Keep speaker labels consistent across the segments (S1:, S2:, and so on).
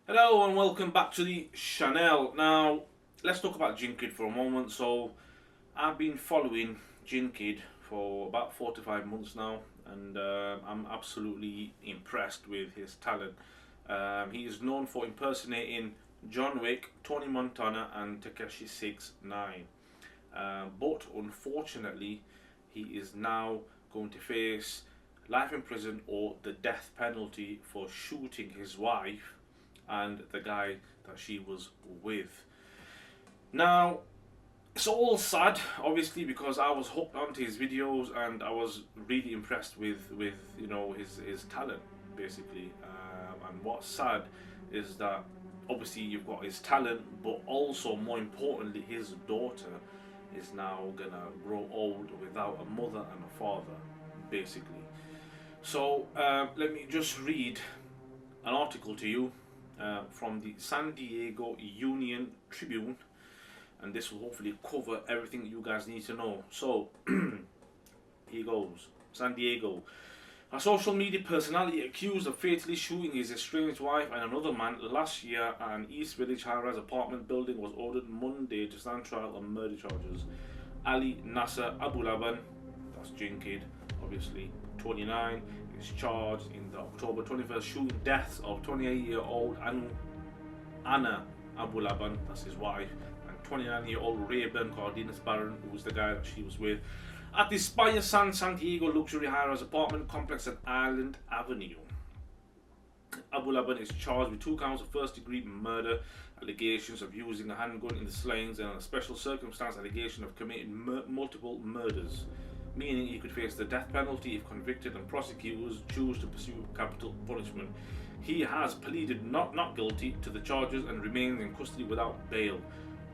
S1: Hello and welcome back to the channel. Now, let's talk about JinnKid for a moment. So, I've been following JinnKid for about 4 to 5 months now, and I'm absolutely impressed with his talent. He is known for impersonating John Wick, Tony Montana, and Takeshi 69. But unfortunately, he is now going to face life in prison or the death penalty for shooting his wife and the guy that she was with. Now, it's all sad, obviously, because I was hooked onto his videos and I was really impressed with his talent, basically. And what's sad is that obviously you've got his talent, but also more importantly, his daughter is now gonna grow old without a mother and a father, basically. So let me just read an article to you from the San Diego Union Tribune, and this will hopefully cover everything you guys need to know. So, here goes. San Diego. A social media personality accused of fatally shooting his estranged wife and another man last year at an East Village high-rise apartment building was ordered Monday to stand trial on murder charges. Ali Nasser Abu Laban, that's JinnKid, obviously, 29, is charged in the October 21st shooting deaths of 28-year-old Anna Abu Laban, that's his wife, and 29-year-old Rayburn Cardenas Barron, who was the guy that she was with, at the Spire San Diego luxury high-rise apartment complex at Island Avenue. Abu Laban is charged with 2 counts of first-degree murder, allegations of using a handgun in the slayings, and a special circumstance allegation of committing multiple murders, meaning he could face the death penalty if convicted and prosecutors choose to pursue capital punishment. He has pleaded not guilty to the charges and remains in custody without bail.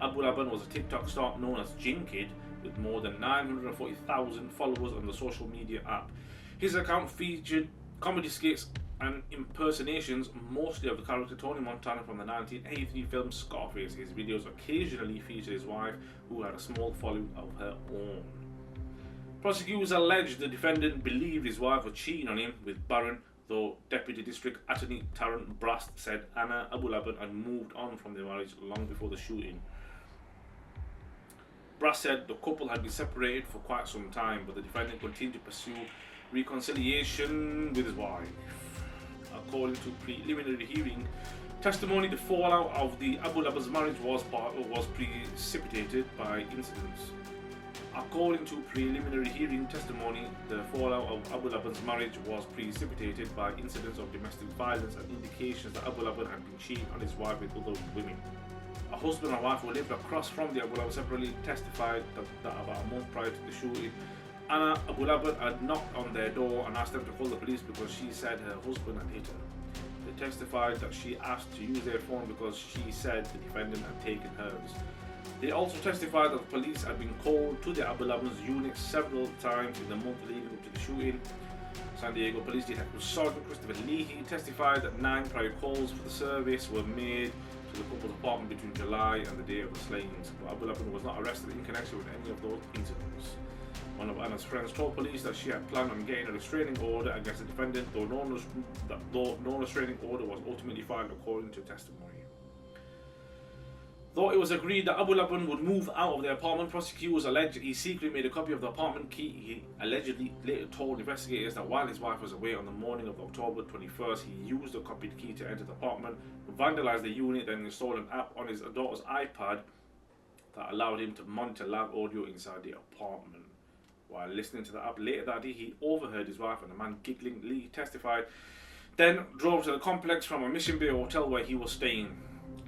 S1: Abu Laban was a TikTok star known as JinnKid with more than 940,000 followers on the social media app. His account featured comedy skits and impersonations, mostly of the character Tony Montana from the 1983 film Scarface. His videos occasionally feature his wife, who had a small following of her own. Prosecutors allege the defendant believed his wife was cheating on him with Barron, though Deputy District Attorney Tarrant Brast said Anna Abu Laban had moved on from their marriage long before the shooting. Brast said the couple had been separated for quite some time, but the defendant continued to pursue reconciliation with his wife. According to preliminary hearing testimony, the fallout of the Abu Laban's marriage was precipitated by incidents. According to preliminary hearing testimony, the fallout of Abu Laban's marriage was precipitated by incidents of domestic violence and indications that Abu Laban had been cheating on his wife with other women. A husband and wife who lived across from the Abu Laban separately testified that about a month prior to the shooting, Anna Abu Laban had knocked on their door and asked them to call the police because she said her husband had hit her. They testified that she asked to use their phone because she said the defendant had taken hers. They also testified that the police had been called to the Abu Laban's unit several times in the month leading up to the shooting. San Diego Police Detective Sergeant Christopher Leahy testified that 9 prior calls for the service were made to the couple's apartment between July and the day of the slayings, but Abu Laban was not arrested in connection with any of those incidents. One of Anna's friends told police that she had planned on getting a restraining order against the defendant, though no restraining order was ultimately filed according to testimony. Though it was agreed that Abu Laban would move out of the apartment, prosecutors alleged he secretly made a copy of the apartment key. He allegedly later told investigators that while his wife was away on the morning of October 21st, he used the copied key to enter the apartment, vandalized the unit, then installed an app on his daughter's iPad that allowed him to monitor loud audio inside the apartment. While listening to the app later that day, he overheard his wife and the man giggling. Lee testified, then drove to the complex from a Mission Bay hotel where he was staying.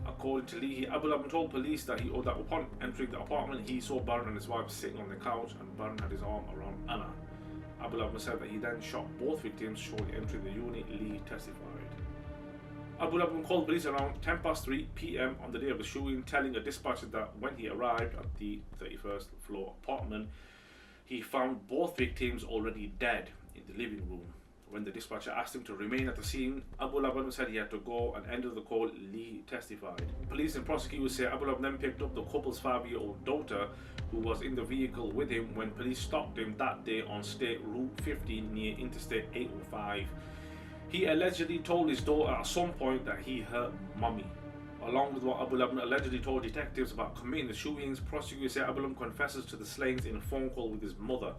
S1: According to Lee, Abu Laban told police that upon entering the apartment, he saw Barron and his wife sitting on the couch, and Barron had his arm around Anna. Abu Laban said that he then shot both victims shortly entering the unit. Lee testified. Abu Laban called police around 10:03 p.m. on the day of the shooting, telling a dispatcher that when he arrived at the 31st floor apartment, he found both victims already dead in the living room. When the dispatcher asked him to remain at the scene, Abu Laban said he had to go and ended the call. Lee testified. Police and prosecutors say Abu Laban then picked up the couple's 5-year-old daughter, who was in the vehicle with him when police stopped him that day on State Route 15 near Interstate 805. He allegedly told his daughter at some point that he hurt mommy. Along with what Abulum allegedly told detectives about committing the shootings, prosecutors say Abulum confesses to the slayings in a phone call with his mother.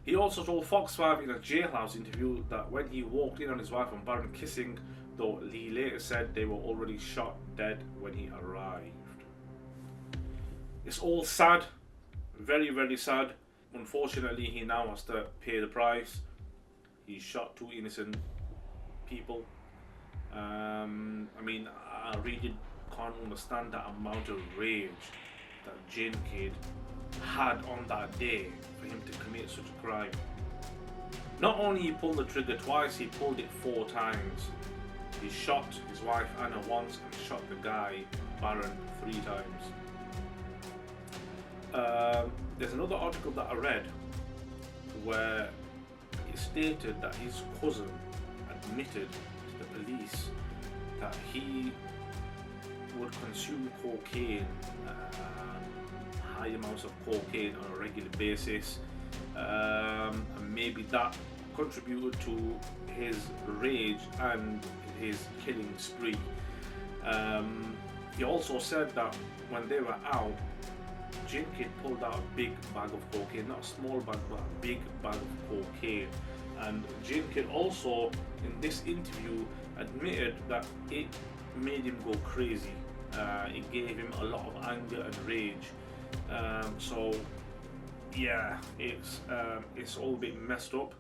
S1: He also told Fox 5 in a jailhouse interview that when he walked in on his wife and Baron kissing, though he later said they were already shot dead when he arrived. It's all sad, very, very sad. Unfortunately, he now has to pay the price. He shot 2 innocent people. I mean, I really can't understand that amount of rage that JinnKid had on that day for him to commit such a crime. Not only he pulled the trigger twice, he pulled it 4 times. He shot his wife Anna once and shot the guy Baron 3 times. There's another article that I read where it stated that his cousin admitted to the police that he would consume cocaine, high amounts of cocaine on a regular basis, and maybe that contributed to his rage and his killing spree. He also said that when they were out, JinnKid pulled out a big bag of cocaine, not a small bag, but a big bag of cocaine. And JinnKid also, in this interview, admitted that it made him go crazy. It gave him a lot of anger and rage. So, yeah, it's all a bit messed up.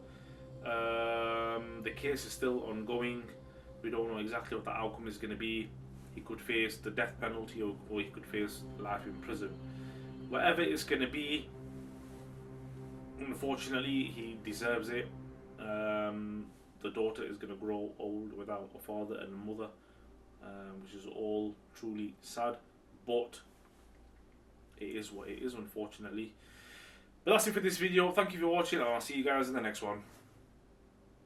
S1: The case is still ongoing. We don't know exactly what the outcome is going to be. He could face the death penalty, or he could face life in prison. Whatever it's going to be, unfortunately, he deserves it. The daughter is going to grow old without a father and a mother, which is all truly sad, but it is what it is, unfortunately. But that's it for this video. Thank you for watching, and I'll see you guys in the next one.